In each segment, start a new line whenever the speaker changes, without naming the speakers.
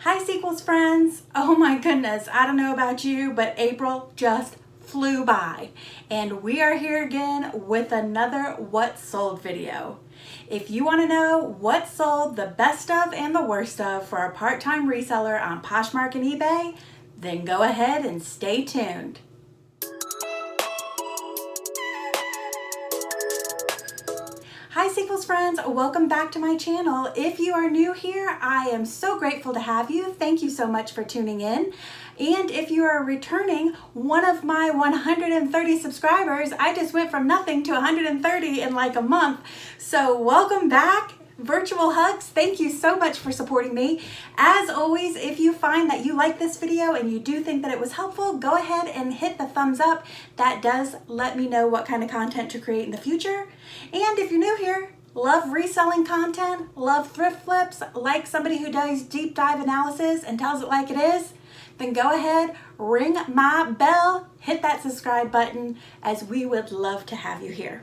Hi Sequels friends! Oh my goodness, I don't know about you, but April just flew by. And we are here again with another What Sold video. If you want to know what sold the best of and the worst of for a part-time reseller on Poshmark and eBay, then go ahead and stay tuned. Hi Sequels friends, welcome back to my channel. If you are new here, I am so grateful to have you. Thank you so much for tuning in. And if you are returning one of my 130 subscribers, I just went from nothing to 130 in like a month. So welcome back. Virtual hugs. Thank you so much for supporting me. As always, if you find that you like this video and you do think that it was helpful, go ahead and hit the thumbs up. That does let me know what kind of content to create in the future. And if you're new here, love reselling content, love thrift flips, like somebody who does deep dive analysis and tells it like it is, then go ahead, ring my bell, hit that subscribe button, as we would love to have you here.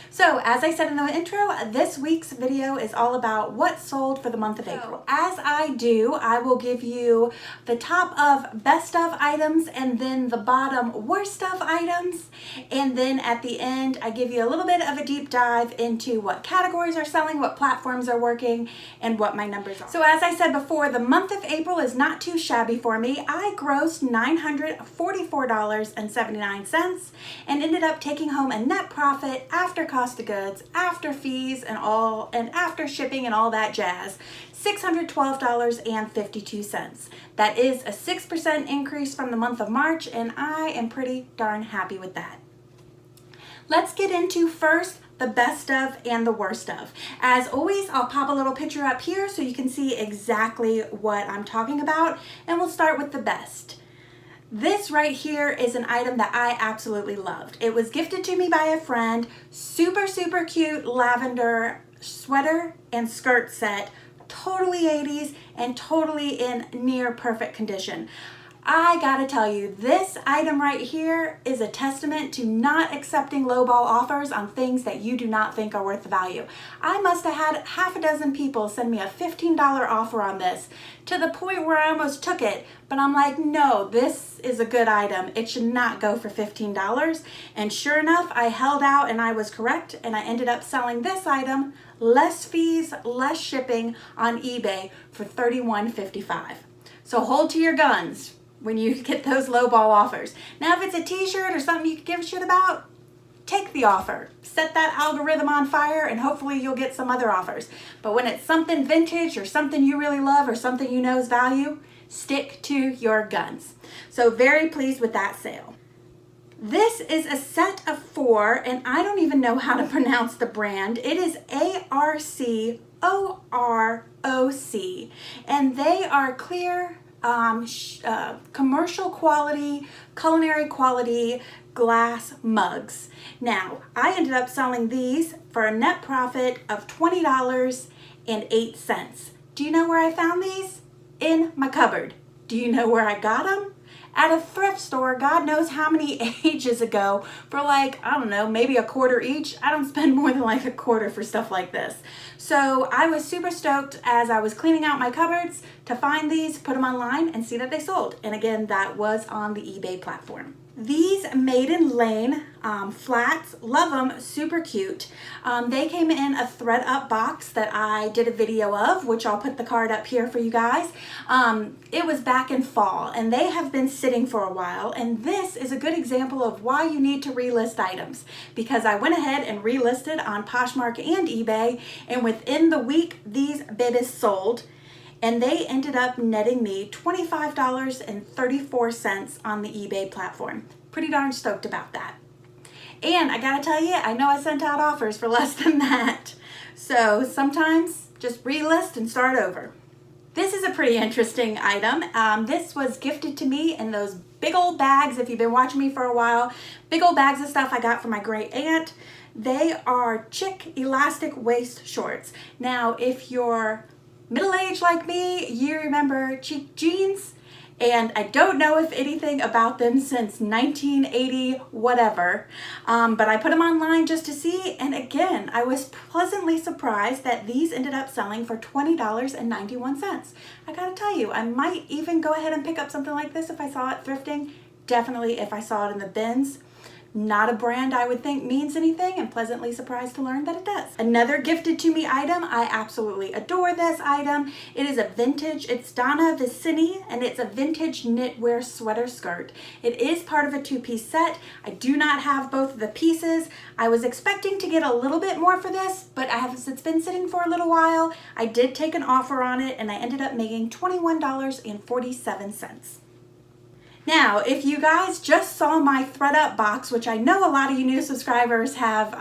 So as I said in the intro, this week's video is all about what sold for the month of April. As I do, I will give you the top of best of items and then the bottom worst of items. And then at the end, I give you a little bit of a deep dive into what categories are selling, what platforms are working, and what my numbers are. So as I said before, the month of April is not too shabby for me. I grossed $944.79 and ended up taking home a net profit after cost of goods, after fees and after shipping and all that jazz, $612.52. That is a 6% increase from the month of March, and I am pretty darn happy with that. Let's get into first the best of and the worst of. As always, I'll pop a little picture up here so you can see exactly what I'm talking about, and we'll start with the best. This right here is an item that I absolutely loved. It was gifted to me by a friend. Super, super cute lavender sweater and skirt set. Totally 80s and totally in near perfect condition. I gotta tell you, this item right here is a testament to not accepting lowball offers on things that you do not think are worth the value. I must have had half a dozen people send me a $15 offer on this, to the point where I almost took it, but I'm like, no, this is a good item. It should not go for $15. And sure enough, I held out and I was correct, and I ended up selling this item, less fees, less shipping, on eBay for $31.55. So hold to your guns when you get those lowball offers. Now, if it's a t-shirt or something you could give a shit about, take the offer. Set that algorithm on fire and hopefully you'll get some other offers. But when it's something vintage or something you really love or something you know is value, stick to your guns. So very pleased with that sale. This is a set of 4, and I don't even know how to pronounce the brand. It is ARCOROC, and they are clear commercial quality, culinary quality glass mugs. Now, I ended up selling these for a net profit of $20.08. Do you know where I found these? In my cupboard. Do you know where I got them? At a thrift store, God knows how many ages ago, for like, I don't know, maybe a quarter each. I don't spend more than like a quarter for stuff like this. So I was super stoked as I was cleaning out my cupboards to find these, put them online, and see that they sold. And again, that was on the eBay platform. These Maiden Lane flats, love them, super cute. They came in a thread up box that I did a video of, which I'll put the card up here for you guys. It was back in fall, and they have been sitting for a while, and this is a good example of why you need to relist items, because I went ahead and relisted on Poshmark and eBay, and within the week, these babies sold. And they ended up netting me $25.34 on the eBay platform. Pretty darn stoked about that. And I gotta tell you, I know I sent out offers for less than that. So sometimes just relist and start over. This is a pretty interesting item. This was gifted to me in those big old bags. If you've been watching me for a while, big old bags of stuff I got from my great aunt. They are chick elastic waist shorts. Now, if you're middle-aged like me, you remember cheap jeans, And I don't know if anything about them since 1980 whatever, but I put them online just to see, and again, I was pleasantly surprised that these ended up selling for $20.91. I gotta tell you, I might even go ahead and pick up something like this if I saw it thrifting. Definitely if I saw it in the bins. Not a brand I would think means anything, and pleasantly surprised to learn that it does. Another gifted to me item, I absolutely adore this item. It is a vintage, it's Donna Vicini, and it's a vintage knitwear sweater skirt. It is part of a two-piece set. I do not have both of the pieces. I was expecting to get a little bit more for this, but it's been sitting for a little while. I did take an offer on it, and I ended up making $21.47. Now, if you guys just saw my ThredUp box, which I know a lot of you new subscribers have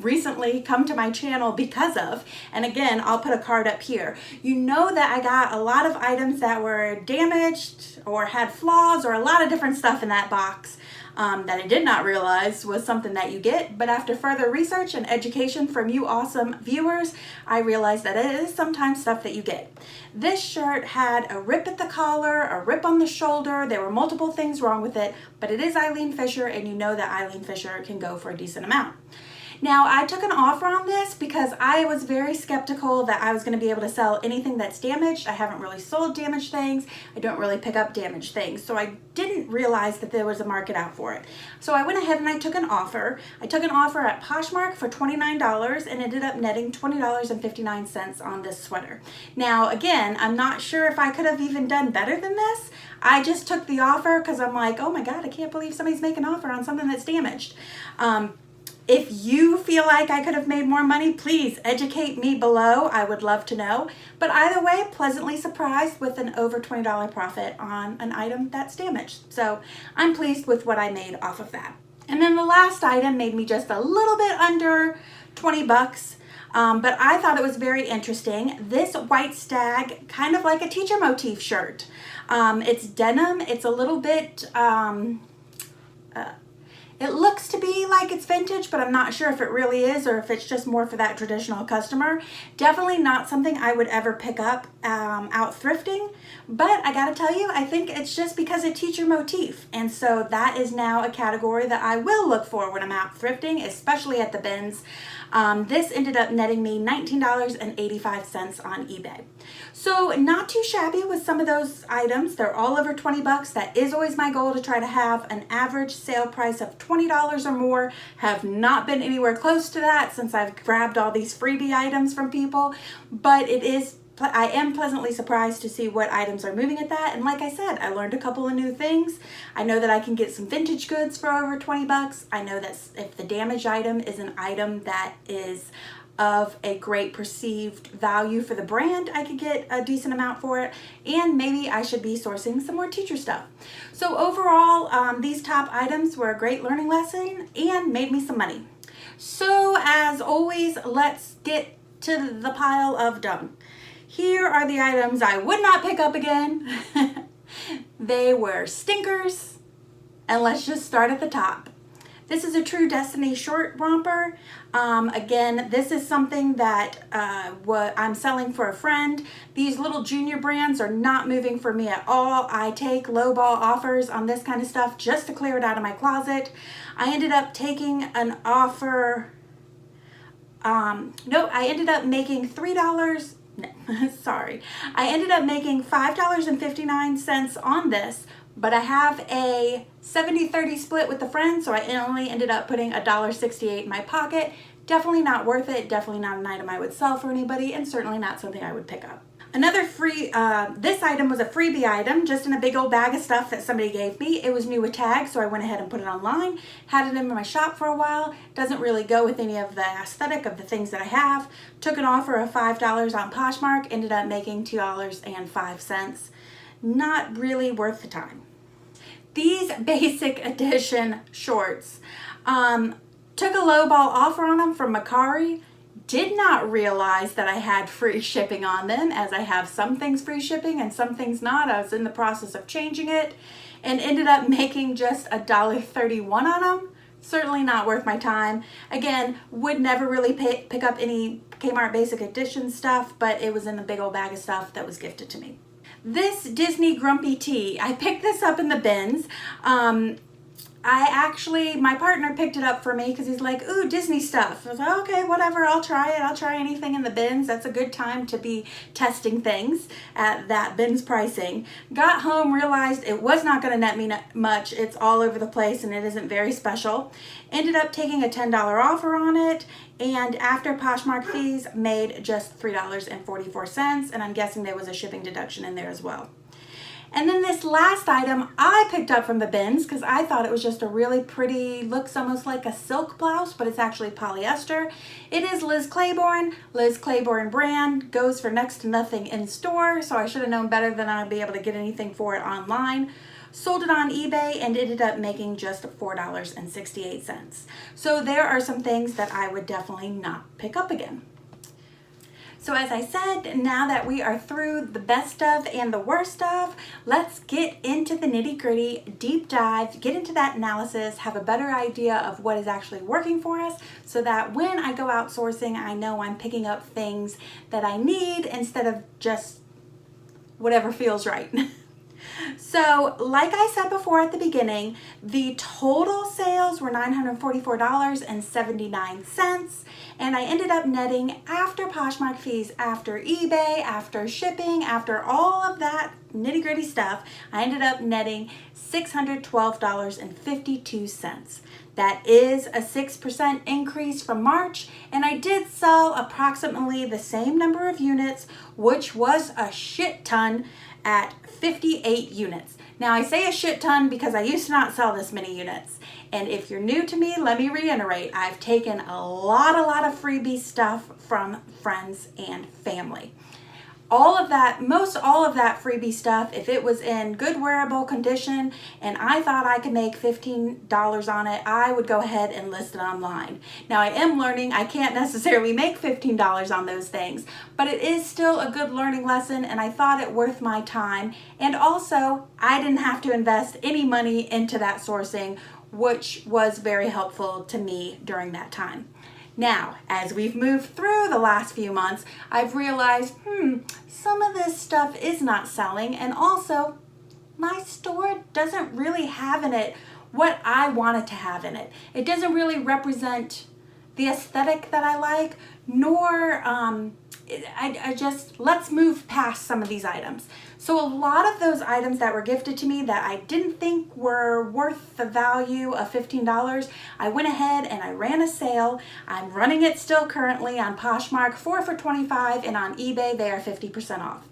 recently come to my channel because of, and again, I'll put a card up here, you know that I got a lot of items that were damaged or had flaws or a lot of different stuff in that box. That I did not realize was something that you get, but after further research and education from you awesome viewers, I realized that it is sometimes stuff that you get. This shirt had a rip at the collar, a rip on the shoulder, there were multiple things wrong with it, but it is Eileen Fisher, and you know that Eileen Fisher can go for a decent amount. Now, I took an offer on this because I was very skeptical that I was going to be able to sell anything that's damaged. I haven't really sold damaged things. I don't really pick up damaged things. So I didn't realize that there was a market out for it. So I went ahead and I took an offer. I took an offer at Poshmark for $29 and ended up netting $20.59 on this sweater. Now, again, I'm not sure if I could have even done better than this. I just took the offer because I'm like, oh my God, I can't believe somebody's making an offer on something that's damaged. If you feel like I could have made more money, please educate me below. I would love to know. But either way, pleasantly surprised with an over $20 profit on an item that's damaged. So I'm pleased with what I made off of that. And then the last item made me just a little bit under 20 bucks. But I thought it was very interesting. This white stag, kind of like a teacher motif shirt. It's denim. It's a little bit... it looks to be like it's vintage, but I'm not sure if it really is or if it's just more for that traditional customer. Definitely not something I would ever pick up out thrifting, but I gotta tell you, I think it's just because it teacher motif. And so that is now a category that I will look for when I'm out thrifting, especially at the bins. This ended up netting me $19.85 on eBay. So not too shabby with some of those items. They're all over 20 bucks. That is always my goal, to try to have an average sale price of $20 or more. Have not been anywhere close to that since I've grabbed all these freebie items from people, but I am pleasantly surprised to see what items are moving at that. And like I said, I learned a couple of new things. I know that I can get some vintage goods for over 20 bucks. I know that if the damaged item is an item that is of a great perceived value for the brand, I could get a decent amount for it. And maybe I should be sourcing some more teacher stuff. So overall, these top items were a great learning lesson and made me some money. So as always, let's get to the pile of done. Here are the items I would not pick up again. They were stinkers, and let's just start at the top. This is a True Destiny short romper. Again, this is something that I'm selling for a friend. These little junior brands are not moving for me at all. I take lowball offers on this kind of stuff just to clear it out of my closet. I ended up taking an offer. No, I ended up making $3. No, sorry. I ended up making $5.59 on this, but I have a 70-30 split with a friend, so I only ended up putting $1.68 in my pocket. Definitely not worth it. Definitely not an item I would sell for anybody, and certainly not something I would pick up. Another this item was a freebie item, just in a big old bag of stuff that somebody gave me. It was new with tags, so I went ahead and put it online. Had it in my shop for a while. Doesn't really go with any of the aesthetic of the things that I have. Took an offer of $5 on Poshmark. Ended up making $2.05. Not really worth the time. These basic edition shorts. Took a lowball offer on them from Mercari. Did not realize that I had free shipping on them, as I have some things free shipping and some things not. I was in the process of changing it and ended up making just $1.31 on them. Certainly not worth my time. Again, would never really pick up any Kmart Basic Edition stuff, but it was in the big old bag of stuff that was gifted to me. This Disney Grumpy Tea, I picked this up in the bins. My partner picked it up for me because he's like, ooh, Disney stuff. I was like, okay, whatever, I'll try it. I'll try anything in the bins. That's a good time to be testing things at that bins pricing. Got home, realized it was not going to net me much. It's all over the place and it isn't very special. Ended up taking a $10 offer on it, and after Poshmark fees, made just $3.44, and I'm guessing there was a shipping deduction in there as well. And then this last item I picked up from the bins because I thought it was just a really pretty, looks almost like a silk blouse, but it's actually polyester. It is Liz Claiborne brand, goes for next to nothing in store, so I should have known better than I'd be able to get anything for it online. Sold it on eBay and ended up making just $4.68. So there are some things that I would definitely not pick up again. So as I said, now that we are through the best of and the worst of, let's get into the nitty-gritty, deep dive, get into that analysis, have a better idea of what is actually working for us so that when I go out sourcing, I know I'm picking up things that I need instead of just whatever feels right. So like I said before at the beginning, the total sales were $944.79, and I ended up netting, after Poshmark fees, after eBay, after shipping, after all of that nitty-gritty stuff, I ended up netting $612.52. That is a 6% increase from March, and I did sell approximately the same number of units, which was a shit ton, at 58 units. Now I say a shit ton because I used to not sell this many units. And if you're new to me, let me reiterate, I've taken a lot of freebie stuff from friends and family. Most all of that freebie stuff, if it was in good wearable condition and I thought I could make $15 on it, I would go ahead and list it online. Now I am learning I can't necessarily make $15 on those things, but it is still a good learning lesson and I thought it worth my time. And also, I didn't have to invest any money into that sourcing, which was very helpful to me during that time. Now, as we've moved through the last few months, I've realized, some of this stuff is not selling, and also my store doesn't really have in it what I want it to have in it. It doesn't really represent the aesthetic that I like, nor let's move past some of these items. So a lot of those items that were gifted to me that I didn't think were worth the value of $15, I went ahead and I ran a sale. I'm running it still currently on Poshmark, 4 for $25, and on eBay they are 50% off.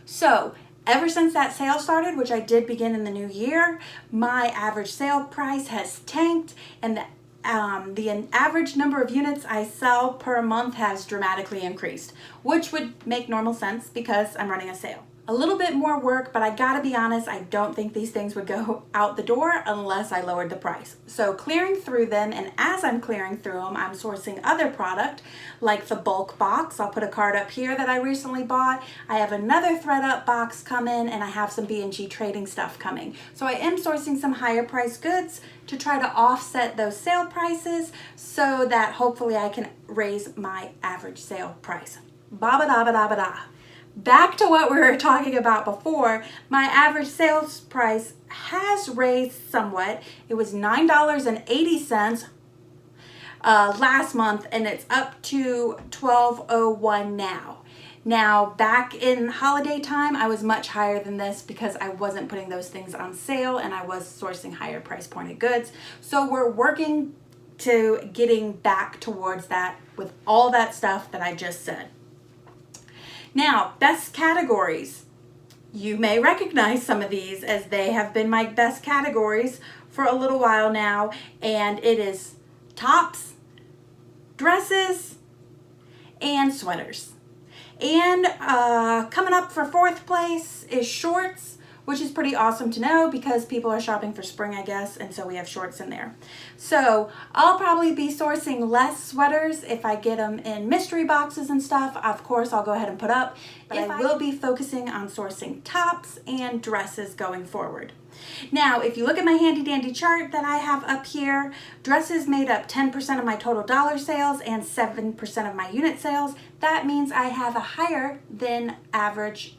So ever since that sale started, which I did begin in the new year, my average sale price has tanked, and the average number of units I sell per month has dramatically increased, which would make normal sense because I'm running a sale. A little bit more work, but I gotta be honest, I don't think these things would go out the door unless I lowered the price. So clearing through them, and as I'm clearing through them, I'm sourcing other product like the bulk box. I'll put a card up here that I recently bought. I have another ThredUp box coming, and I have some B&G trading stuff coming. So I am sourcing some higher price goods to try to offset those sale prices so that hopefully I can raise my average sale price. Ba-ba-da-ba-da-ba-da. Back to what we were talking about before, my average sales price has raised somewhat. It was $9.80 last month, and it's up to $12.01 now. Now, back in holiday time, I was much higher than this because I wasn't putting those things on sale and I was sourcing higher price pointed goods. So we're working to getting back towards that with all that stuff that I just said. Now, best categories. You may recognize some of these as they have been my best categories for a little while now, and it is tops, dresses, and sweaters. And coming up for fourth place is shorts, which is pretty awesome to know because people are shopping for spring, I guess, and so we have shorts in there. So I'll probably be sourcing less sweaters if I get them in mystery boxes and stuff. Of course, I'll go ahead and put up, but I will be focusing on sourcing tops and dresses going forward. Now, if you look at my handy dandy chart that I have up here, dresses made up 10% of my total dollar sales and 7% of my unit sales. that means I have a higher than average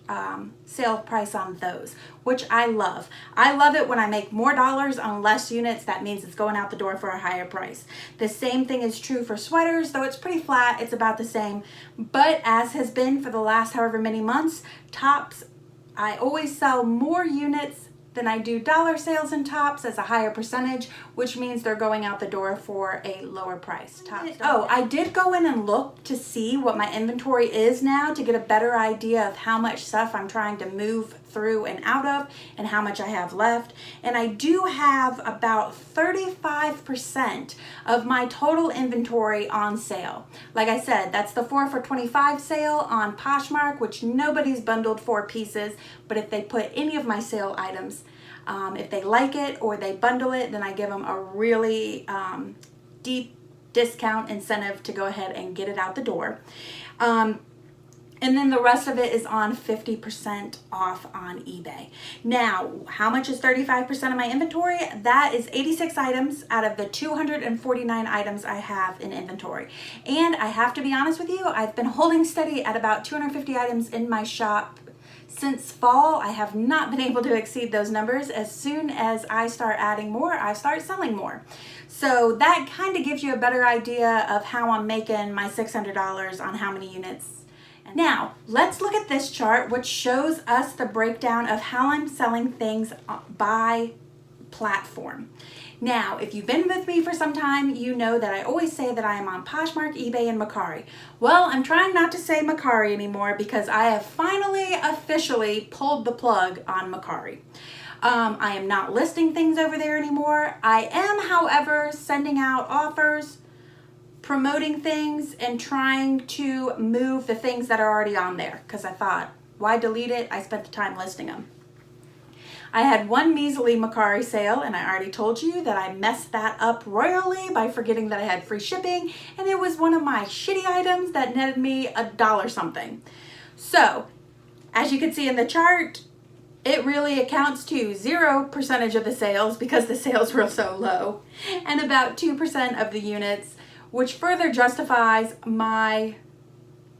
sale price on those, which I love. I love it when I make more dollars on less units. That means it's going out the door for a higher price. The same thing is true for sweaters, though it's pretty flat, it's about the same. But as has been for the last however many months, tops, I always sell more units than I do dollar sales in tops as a higher percentage, which means they're going out the door for a lower price. Oh, I did go in and look to see what my inventory is now to get a better idea of how much stuff I'm trying to move through and out of and how much I have left. And I do have about 35% of my total inventory on sale. Like I said, that's the 4 for $25 sale on Poshmark, which nobody's bundled 4 pieces, but if they put any of my sale items, if they like it or they bundle it, then I give them a really deep discount incentive to go ahead and get it out the door. And then the rest of it is on 50% off on eBay. Now, how much is 35% of my inventory? That is 86 items out of the 249 items I have in inventory. And I have to be honest with you, I've been holding steady at about 250 items in my shop since fall. I have not been able to exceed those numbers. As soon as I start adding more, I start selling more. So that kind of gives you a better idea of how I'm making my $600 on how many units. Now, let's look at this chart, which shows us the breakdown of how I'm selling things by platform. Now, if you've been with me for some time, you know that I always say that I am on Poshmark, eBay, and Mercari. Well, I'm trying not to say Mercari anymore because I have finally officially pulled the plug on Mercari. I am not listing things over there anymore. I am, however, sending out offers, promoting things, and trying to move the things that are already on there because I thought, why delete it? I spent the time listing them. I had one measly Mercari sale, and I already told you that I messed that up royally by forgetting that I had free shipping, and it was one of my shitty items that netted me $1 something. So, as you can see in the chart, it really accounts to 0% of the sales because the sales were so low, and about 2% of the units, which further justifies my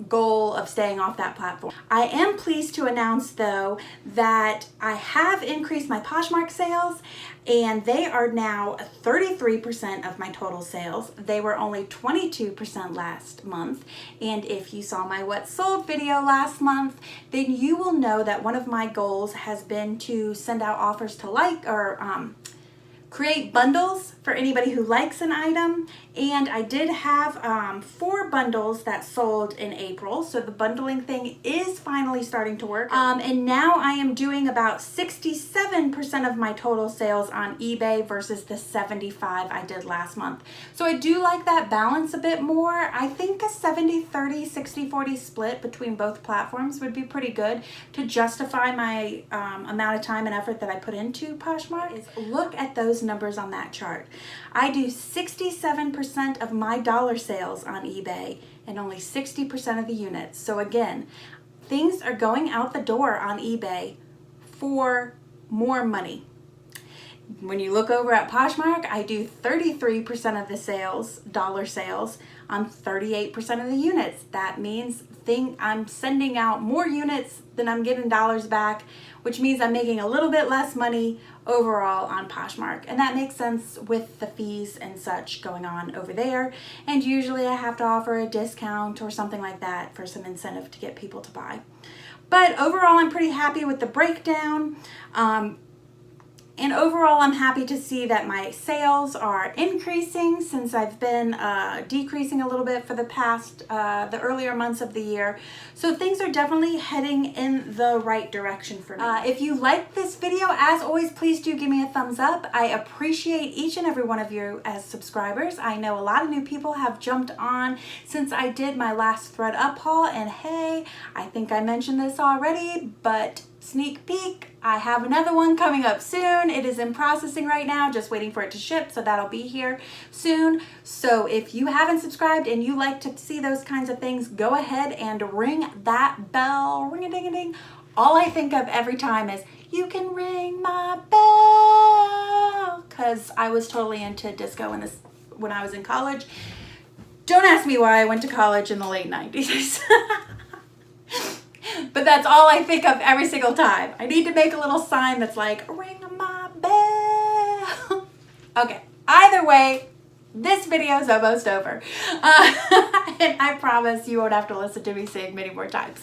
goal of staying off that platform. I am pleased to announce though that I have increased my Poshmark sales and they are now 33% of my total sales. They were only 22% last month. And if you saw my What Sold video last month, then you will know that one of my goals has been to send out offers to like or create bundles for anybody who likes an item, and I did have 4 bundles that sold in April, so the bundling thing is finally starting to work. And now I am doing about 67% of my total sales on eBay versus the 75 I did last month. So I do like that balance a bit more. I think a 70-30, 60-40 split between both platforms would be pretty good to justify my amount of time and effort that I put into Poshmark. Look at those numbers on that chart. I do 67% of my dollar sales on eBay and only 60% of the units. So again, things are going out the door on eBay for more money. When you look over at Poshmark, I do 33% of the sales, dollar sales, on 38% of the units. That means I'm sending out more units than I'm getting dollars back, which means I'm making a little bit less money overall on Poshmark. And that makes sense with the fees and such going on over there. And usually I have to offer a discount or something like that for some incentive to get people to buy. But overall, I'm pretty happy with the breakdown. And overall, I'm happy to see that my sales are increasing since I've been decreasing a little bit for the past, the earlier months of the year. So things are definitely heading in the right direction for me. If you like this video, as always, please do give me a thumbs up. I appreciate each and every one of you as subscribers. I know a lot of new people have jumped on since I did my last Thread Up haul. And hey, I think I mentioned this already, but sneak peek, I have another one coming up soon. It is in processing right now, just waiting for it to ship, so that'll be here soon. So if you haven't subscribed and you like to see those kinds of things, go ahead and ring that bell, ring-a-ding-a-ding. All I think of every time is, you can ring my bell, because I was totally into disco when I was in college. Don't ask me why I went to college in the late 90s. But that's all I think of every single time. I need to make a little sign that's like, ring my bell. Okay, either way, this video is almost over. And I promise you won't have to listen to me sing many more times.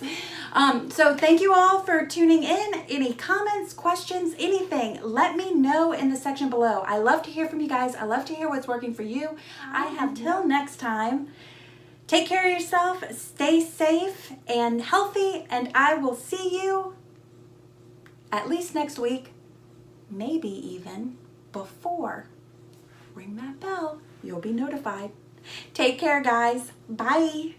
So thank you all for tuning in. Any comments, questions, anything, let me know in the section below. I love to hear from you guys. I love to hear what's working for you. Until next time, take care of yourself, stay safe and healthy, and I will see you at least next week, maybe even before. Ring that bell. You'll be notified. Take care, guys. Bye.